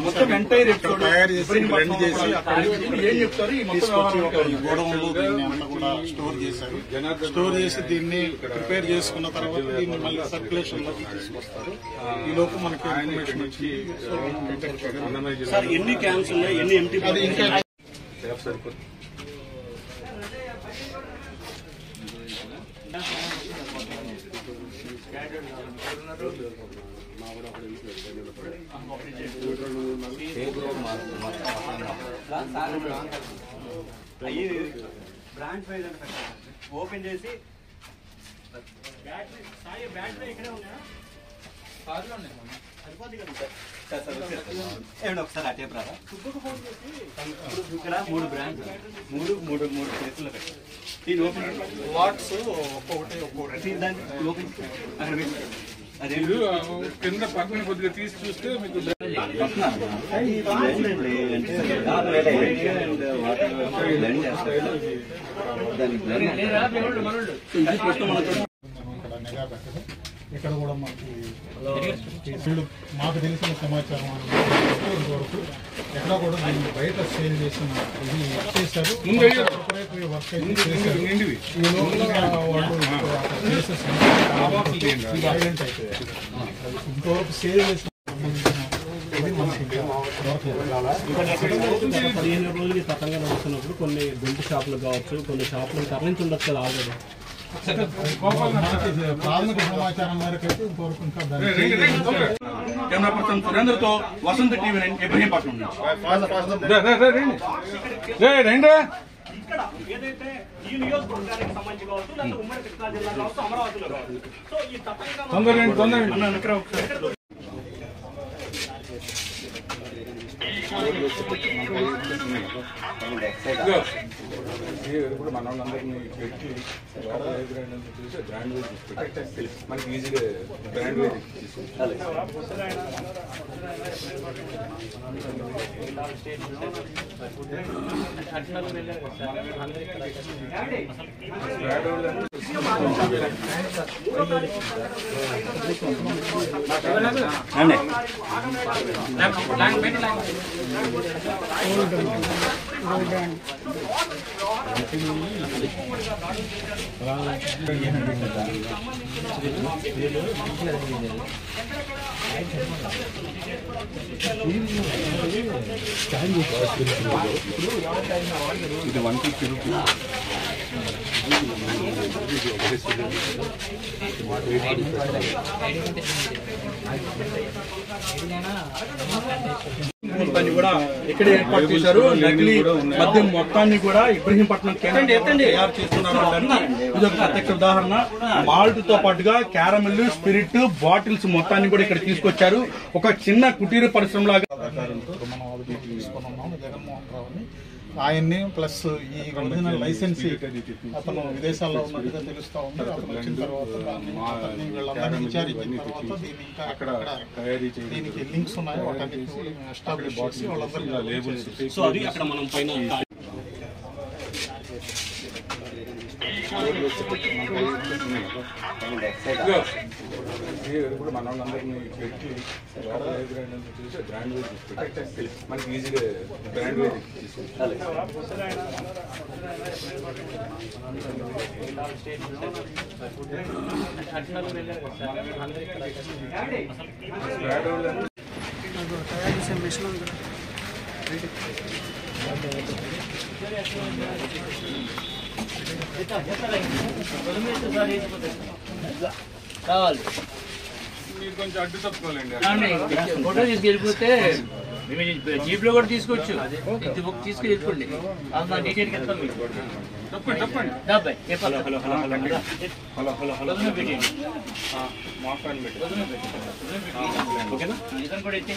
మొత్తం ఎంటైర్ తయారు చేసి బ్లెండ్ చేసి గోడౌన్లో దీన్ని అంతా కూడా స్టోర్ చేశారు. స్టోర్ చేసి దీన్ని ప్రిపేర్ చేసుకున్న తర్వాత దీన్ని మళ్ళీ సర్క్యులేషన్ లోకి తీసుకొస్తారు. ఈ లోపు మనకి ఎన్ని క్యాంప్స్ ఉన్నాయి, ఎన్ని ఎంటీ ఇంకా బ్రాండ్ వైజ్ అంటే ఓపెన్ చేసి బ్యాటరీ ఇక్కడే ఉన్నాయా? ఏమండి ఒకసారి అటే రాదా? ఇక్కడ 3 బ్రాండ్స్, మూడు ప్లేసుల్లో పెట్టారు. దీని ఓపెన్ లాట్స్ ఒక్కొక్కటి దాన్ని ఓపెన్ అక్కడ పెట్టి అదే కింద పక్కన కొద్దిగా తీసి చూస్తే మీకు ఇక్కడ కూడా మనకి మాకు తెలిసిన సమాచారం వరకు ఎక్కడ కూడా దీన్ని బయట సేల్ చేసిన ఇది చేశారు. వర్క్ అయితే చేశారు. ఈ లోపల వాళ్ళు కేసెస్ వైలెంట్ అయిపోయారు. ఇంతవరకు సేల్ చేసిన ఇది మనకి దొరకలేదు. 15 రోజులకి తతంగా నడుస్తున్నప్పుడు కొన్ని బెల్ట్ షాపులు కావచ్చు, కొన్ని షాపులు తరలించుండొచ్చు కదా ఆల్రెడీ. ప్రాథమిక సమాచారం మేరకు అయితే ఇంతవరకు ఇంకా కెమెరా పర్సన్ సురేంద్రతో వసంత టీవీ ఇబ్రహీంపట్నం ఇక్కడ ఏదైతే ఈ నియోజకవర్గానికి సంబంధించి కావచ్చు, లేదా ఉమ్మడి కృష్ణా జిల్లా కావచ్చు, అమరావతిలో కావచ్చు. సో ఈ తప్పనిగా ఇప్పుడు మన వాళ్ళందరినీ పెట్టి చూసి బ్రాండ్ వైజ్ మనకి ఈజీగా బ్రాండ్ వైజ్ ఇది 150 రూపీస్. కూడా ఇక్కడ ఏర్పాటు చేశారు. నకిలీ మద్యం మొత్తాన్ని కూడా ఇబ్రహీంపట్నం కేంద్రం తయారు చేస్తున్నారు. ఇది ఒక ప్రత్యక్ష ఉదాహరణ. మాల్ట్ తో పాటుగా క్యారమెల్, స్పిరిట్ బాటిల్స్ మొత్తాన్ని కూడా ఇక్కడ తీసుకొచ్చారు. ఒక చిన్న కుటీర పరిశ్రమ లాగా జగన్మోహన్ రావుని ఆయన్ని ప్లస్ ఈ ఒరిజినల్ లైసెన్సీ అతను విదేశాల్లో ఉన్నట్టుగా తెలుస్తా ఉంది. అతను వచ్చిన తర్వాత దాన్ని వీళ్ళందరినీ విచారించిన తర్వాత దీన్ని ఇంకా అక్కడ దీనికి లింక్స్ ఉన్నాయి, వాటన్నిటి ఎస్టాబ్లిష్ చేసి వాళ్ళందరినీ లేబుల్స్. సో అది అక్కడ మనం పైన ఇప్పుడు మన వాళ్ళందరినీ పెట్టి చూసి బ్రాండ్ వైజ్ మనకి ఈజీగా బ్రాండ్ వైజ్ కావాలి మీరు కొంచెం అడ్డు తప్పుకోవాలండి. ఫోటో తీసుకెళ్ళిపోతే జీప్ లో కూడా తీసుకోవచ్చు. తీసుకుని వెళ్ళిపోండి. డీటెయిల్ చెప్తాం మీకు. తప్పండి డెబ్బై మాఫ్ అని పెట్టి ఓకేనా ఇతను కూడా అయితే